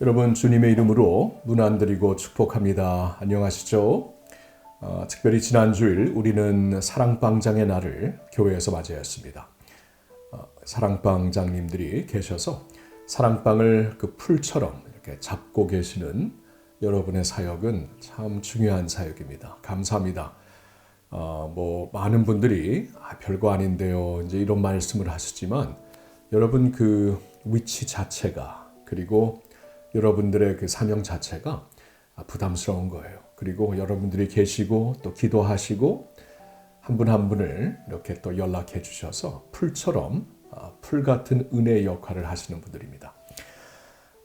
여러분 주님의 이름으로 문 안 드리고 축복합니다. 안녕하시죠? 특별히 지난 주일 우리는 사랑방장의 날을 교회에서 맞이했습니다. 사랑방장님들이 계셔서 사랑방을 그 풀처럼 이렇게 잡고 계시는 여러분의 사역은 참 중요한 사역입니다. 감사합니다. 많은 분들이 별거 아닌데요, 이제 이런 말씀을 하시지만 여러분 그 위치 자체가, 그리고 여러분들의 그 사명 자체가 부담스러운 거예요. 그리고 여러분들이 계시고 또 기도하시고 한 분 한 분을 이렇게 또 연락해 주셔서 풀처럼 풀 같은 은혜의 역할을 하시는 분들입니다.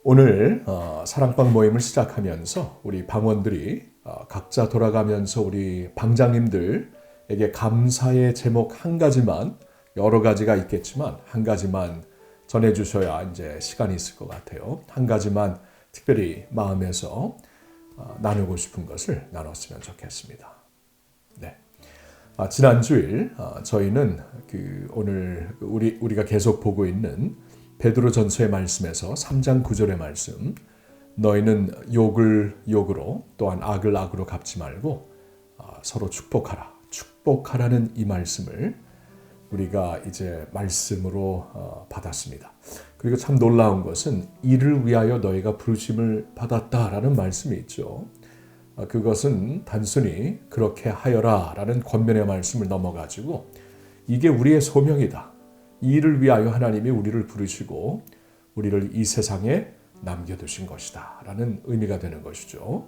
오늘 사랑방 모임을 시작하면서 우리 방원들이 각자 돌아가면서 우리 방장님들에게 감사의 제목 한 가지만, 여러 가지가 있겠지만 한 가지만 전해주셔야 이제 시간이 있을 것 같아요. 한 가지만 특별히 마음에서 나누고 싶은 것을 나눴으면 좋겠습니다. 네. 지난 주일 저희는 오늘 우리가 계속 보고 있는 베드로전서의 말씀에서 3장 9절의 말씀, 너희는 욕을 욕으로 또한 악을 악으로 갚지 말고 서로 축복하라. 축복하라는 이 말씀을 우리가 이제 말씀으로 받았습니다. 그리고 참 놀라운 것은 이를 위하여 너희가 부르심을 받았다라는 말씀이 있죠. 그것은 단순히 그렇게 하여라 라는 권면의 말씀을 넘어가지고 이게 우리의 소명이다. 이 일을 위하여 하나님이 우리를 부르시고 우리를 이 세상에 남겨두신 것이다 라는 의미가 되는 것이죠.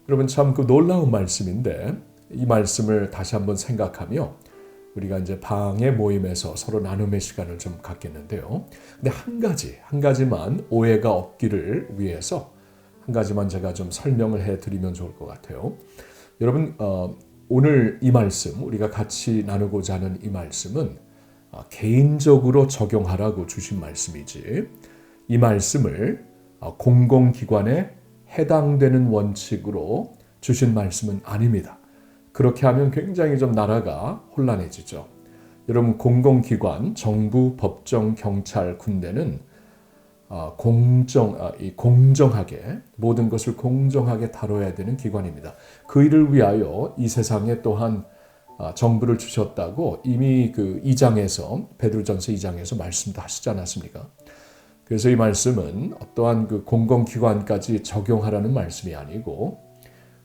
여러분 참 그 놀라운 말씀인데 이 말씀을 다시 한번 생각하며 우리가 이제 방의 모임에서 서로 나눔의 시간을 좀 갖겠는데요. 근데 한 가지만 오해가 없기를 위해서 한 가지만 제가 좀 설명을 해드리면 좋을 것 같아요. 여러분 오늘 이 말씀, 우리가 같이 나누고자 하는 이 말씀은 개인적으로 적용하라고 주신 말씀이지, 이 말씀을 공공기관에 해당되는 원칙으로 주신 말씀은 아닙니다. 그렇게 하면 굉장히 좀 나라가 혼란해지죠. 여러분 공공기관, 정부, 법정, 경찰, 군대는 공정하게 모든 것을 공정하게 다뤄야 되는 기관입니다. 그 일을 위하여 이 세상에 또한 정부를 주셨다고 이미 그 2장에서 베드로전서 2장에서 말씀도 하시지 않았습니까? 그래서 이 말씀은 어떠한 그 공공기관까지 적용하라는 말씀이 아니고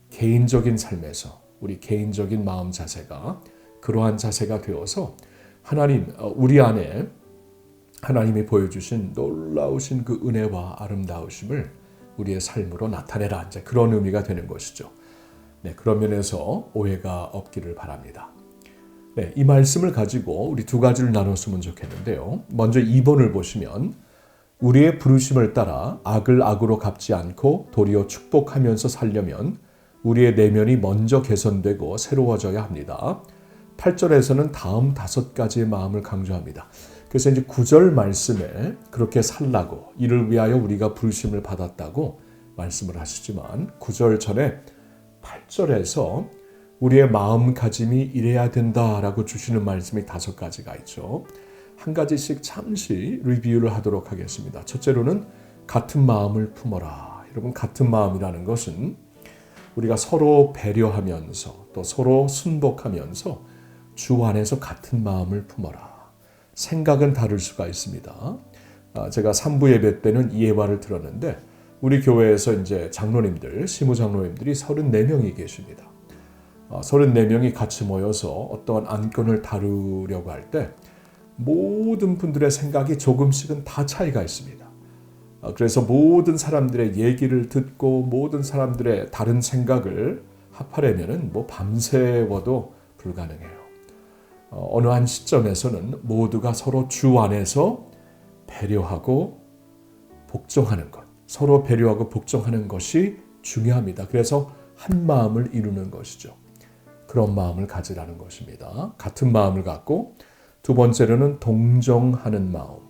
개인적인 삶에서 우리 개인적인 마음 자세가 그러한 자세가 되어서 우리 안에 하나님이 보여주신 놀라우신 그 은혜와 아름다우심을 우리의 삶으로 나타내라, 이제 그런 의미가 되는 것이죠. 네, 그런 면에서 오해가 없기를 바랍니다. 네, 이 말씀을 가지고 우리 두 가지를 나눴으면 좋겠는데요. 먼저 2번을 보시면 우리의 부르심을 따라 악을 악으로 갚지 않고 도리어 축복하면서 살려면 우리의 내면이 먼저 개선되고 새로워져야 합니다. 8절에서는 다음 5가지의 마음을 강조합니다. 그래서 이제 9절 말씀에 그렇게 살라고, 이를 위하여 우리가 부르심을 받았다고 말씀을 하시지만 9절 전에 8절에서 우리의 마음가짐이 이래야 된다라고 주시는 말씀이 5가지가 있죠. 한 가지씩 잠시 리뷰를 하도록 하겠습니다. 첫째로는 같은 마음을 품어라. 여러분 같은 마음이라는 것은 우리가 서로 배려하면서 또 서로 순복하면서 주 안에서 같은 마음을 품어라. 생각은 다를 수가 있습니다. 제가 3부 예배 때는 이 예화를 들었는데 우리 교회에서 이제 장로님들, 시무장로님들이 34명이 계십니다. 34명이 같이 모여서 어떠한 안건을 다루려고 할 때 모든 분들의 생각이 조금씩은 다 차이가 있습니다. 그래서 모든 사람들의 얘기를 듣고 모든 사람들의 다른 생각을 합하려면은 밤새워도 불가능해요. 어느 한 시점에서는 모두가 서로 주 안에서 배려하고 복종하는 것, 서로 배려하고 복종하는 것이 중요합니다. 그래서 한 마음을 이루는 것이죠. 그런 마음을 가지라는 것입니다. 같은 마음을 갖고, 두 번째로는 동정하는 마음,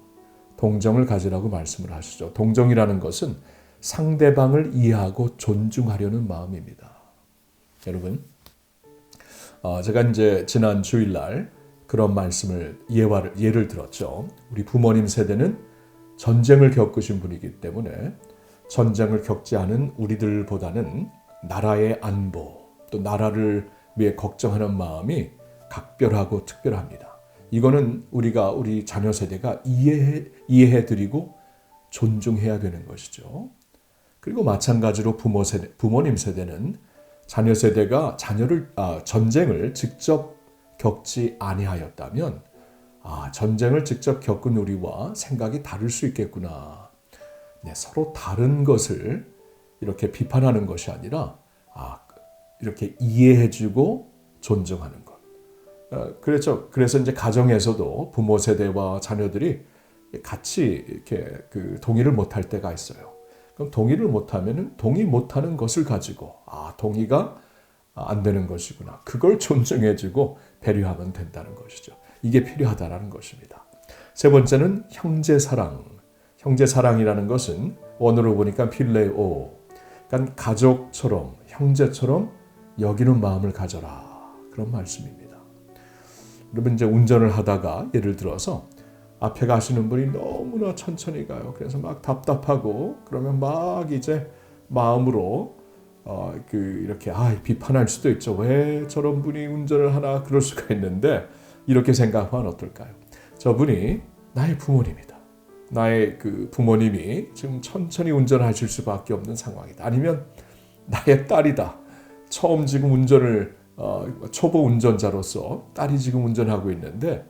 동정을 가지라고 말씀을 하시죠. 동정이라는 것은 상대방을 이해하고 존중하려는 마음입니다. 여러분, 제가 이제 지난 주일날 그런 말씀을 예를 들었죠. 우리 부모님 세대는 전쟁을 겪으신 분이기 때문에 전쟁을 겪지 않은 우리들보다는 나라의 안보, 또 나라를 위해 걱정하는 마음이 각별하고 특별합니다. 이거는 우리가 우리 자녀 세대가 이해해드리고 존중해야 되는 것이죠. 그리고 마찬가지로 부모님 세대는 자녀 세대가 전쟁을 직접 겪지 아니하였다면 전쟁을 직접 겪은 우리와 생각이 다를 수 있겠구나. 네, 서로 다른 것을 이렇게 비판하는 것이 아니라 이렇게 이해해주고 존중하는 것. 그래서 이제 가정에서도 부모 세대와 자녀들이 같이 이렇게 동의를 못할 때가 있어요. 그럼 동의를 못하면은 동의 못하는 것을 가지고 동의가 안 되는 것이구나. 그걸 존중해주고 배려하면 된다는 것이죠. 이게 필요하다라는 것입니다. 세 번째는 형제 사랑. 형제 사랑이라는 것은 원어로 보니까 필레오. 그러니까 가족처럼 형제처럼 여기는 마음을 가져라. 그런 말씀입니다. 여러분 이제 운전을 하다가 예를 들어서 앞에 가시는 분이 너무나 천천히 가요. 그래서 막 답답하고 그러면 막 이제 마음으로 이렇게 비판할 수도 있죠. 왜 저런 분이 운전을 하나 그럴 수가 있는데 이렇게 생각하면 어떨까요? 저분이 나의 부모님이다. 나의 부모님이 지금 천천히 운전하실 수밖에 없는 상황이다. 아니면 나의 딸이다. 처음 지금 운전을 초보 운전자로서 딸이 지금 운전하고 있는데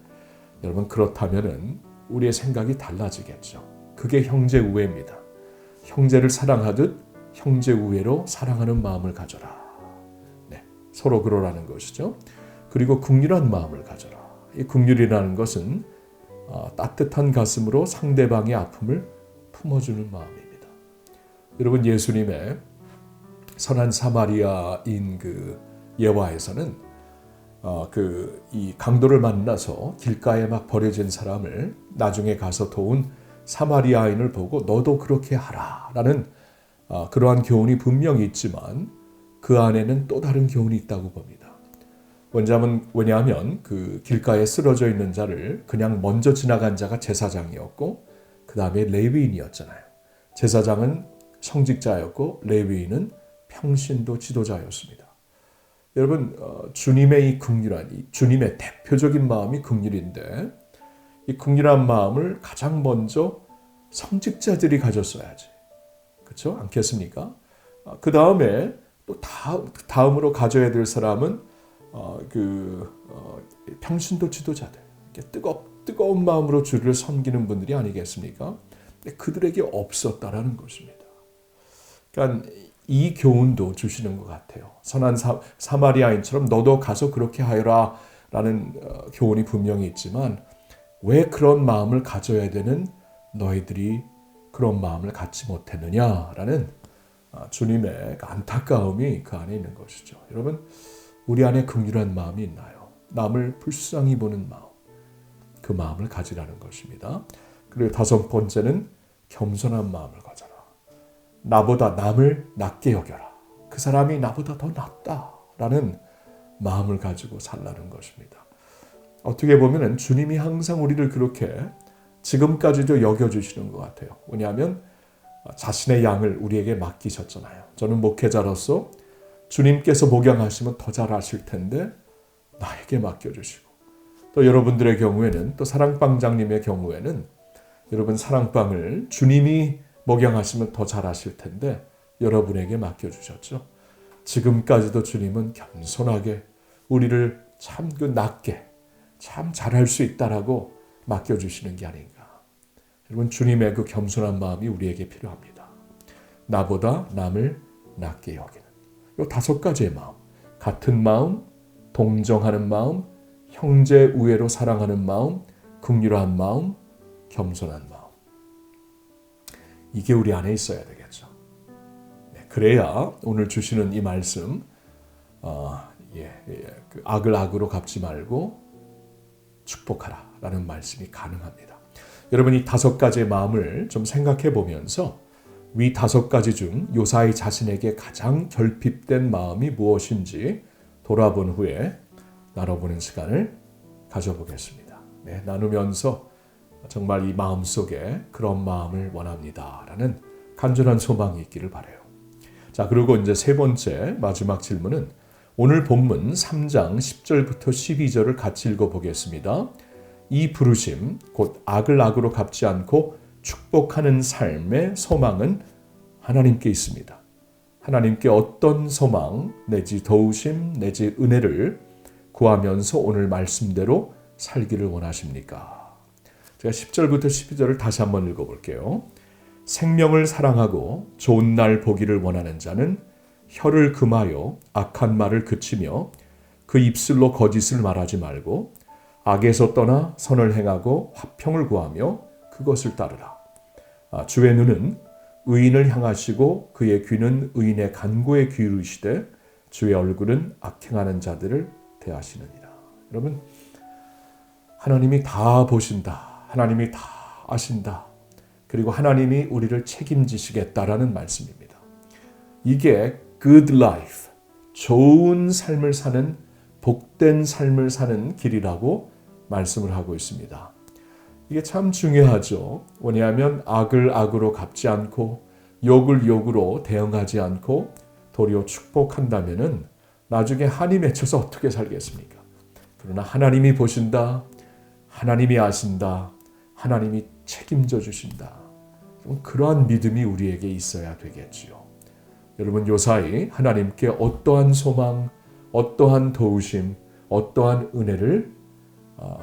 여러분 그렇다면은 우리의 생각이 달라지겠죠. 그게 형제 우애입니다. 형제를 사랑하듯 형제 우애로 사랑하는 마음을 가져라. 네, 서로 그러라는 것이죠. 그리고 긍휼한 마음을 가져라. 이 긍휼이라는 것은 따뜻한 가슴으로 상대방의 아픔을 품어주는 마음입니다. 여러분 예수님의 선한 사마리아인 예화에서는 이 강도를 만나서 길가에 막 버려진 사람을 나중에 가서 도운 사마리아인을 보고 너도 그렇게 하라라는 그러한 교훈이 분명히 있지만 그 안에는 또 다른 교훈이 있다고 봅니다. 왜냐하면 길가에 쓰러져 있는 자를 그냥 먼저 지나간 자가 제사장이었고 그 다음에 레위인이었잖아요. 제사장은 성직자였고 레위인은 평신도 지도자였습니다. 여러분 주님의 이 긍휼한 주님의 대표적인 마음이 긍휼인데 이 긍휼한 마음을 가장 먼저 성직자들이 가졌어야지. 그렇죠? 않겠습니까? 그 다음에 또 다음으로 가져야 될 사람은 평신도 지도자들, 뜨거운 마음으로 주를 섬기는 분들이 아니겠습니까? 근데 그들에게 없었다라는 것입니다. 그러니까 이 교훈도 주시는 것 같아요. 선한 사마리아인처럼 너도 가서 그렇게 하여라 라는 교훈이 분명히 있지만 왜 그런 마음을 가져야 되는 너희들이 그런 마음을 갖지 못했느냐라는 주님의 안타까움이 그 안에 있는 것이죠. 여러분 우리 안에 긍휼한 마음이 있나요? 남을 불쌍히 보는 마음, 그 마음을 가지라는 것입니다. 그리고 다섯 번째는 겸손한 마음을 가져라. 나보다 남을 낮게 여겨라. 그 사람이 나보다 더 낫다라는 마음을 가지고 살라는 것입니다. 어떻게 보면 주님이 항상 우리를 그렇게 지금까지도 여겨주시는 것 같아요. 왜냐하면 자신의 양을 우리에게 맡기셨잖아요. 저는 목회자로서 주님께서 목양하시면 더 잘하실 텐데 나에게 맡겨주시고 또 여러분들의 경우에는 또 사랑방장님의 경우에는 여러분 사랑방을 주님이 목양하시면 더 잘하실 텐데 여러분에게 맡겨주셨죠. 지금까지도 주님은 겸손하게 우리를 참 낮게 참 잘할 수 있다라고 맡겨주시는 게 아닌가. 여러분 주님의 그 겸손한 마음이 우리에게 필요합니다. 나보다 남을 낮게 여기는 이 다섯 가지의 마음, 같은 마음, 동정하는 마음, 형제 우애로 사랑하는 마음, 긍휼한 마음, 겸손한 마음. 이게 우리 안에 있어야 되겠죠. 네, 그래야 오늘 주시는 이 말씀, 악을 악으로 갚지 말고 축복하라라는 말씀이 가능합니다. 여러분 이 다섯 가지의 마음을 좀 생각해 보면서 위 다섯 가지 중 요사이 자신에게 가장 결핍된 마음이 무엇인지 돌아본 후에 나눠보는 시간을 가져보겠습니다. 네, 나누면서 정말 이 마음 속에 그런 마음을 원합니다라는 간절한 소망이 있기를 바라요. 자, 그리고 이제 세 번째 마지막 질문은 오늘 본문 3장 10절부터 12절을 같이 읽어보겠습니다. 이 부르심, 곧 악을 악으로 갚지 않고 축복하는 삶의 소망은 하나님께 있습니다. 하나님께 어떤 소망 내지 도우심 내지 은혜를 구하면서 오늘 말씀대로 살기를 원하십니까? 제가 10절부터 12절을 다시 한번 읽어볼게요. 생명을 사랑하고 좋은 날 보기를 원하는 자는 혀를 금하여 악한 말을 그치며 그 입술로 거짓을 말하지 말고 악에서 떠나 선을 행하고 화평을 구하며 그것을 따르라. 주의 눈은 의인을 향하시고 그의 귀는 의인의 간구에 기울이시되 주의 얼굴은 악행하는 자들을 대하시느니라. 여러분, 하나님이 다 보신다. 하나님이 다 아신다. 그리고 하나님이 우리를 책임지시겠다라는 말씀입니다. 이게 good life, 좋은 삶을 사는, 복된 삶을 사는 길이라고 말씀을 하고 있습니다. 이게 참 중요하죠. 왜냐하면 악을 악으로 갚지 않고 욕을 욕으로 대응하지 않고 도리어 축복한다면은 나중에 한이 맺혀서 어떻게 살겠습니까? 그러나 하나님이 보신다. 하나님이 아신다. 하나님이 책임져 주신다. 그러한 믿음이 우리에게 있어야 되겠지요. 여러분, 요사이 하나님께 어떠한 소망, 어떠한 도우심, 어떠한 은혜를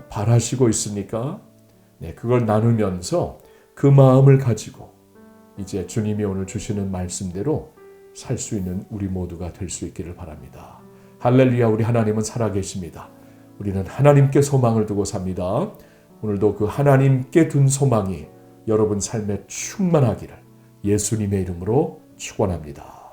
바라시고 있습니까? 네, 그걸 나누면서 그 마음을 가지고 이제 주님이 오늘 주시는 말씀대로 살 수 있는 우리 모두가 될 수 있기를 바랍니다. 할렐루야, 우리 하나님은 살아계십니다. 우리는 하나님께 소망을 두고 삽니다. 오늘도 그 하나님께 둔 소망이 여러분 삶에 충만하기를 예수님의 이름으로 축원합니다.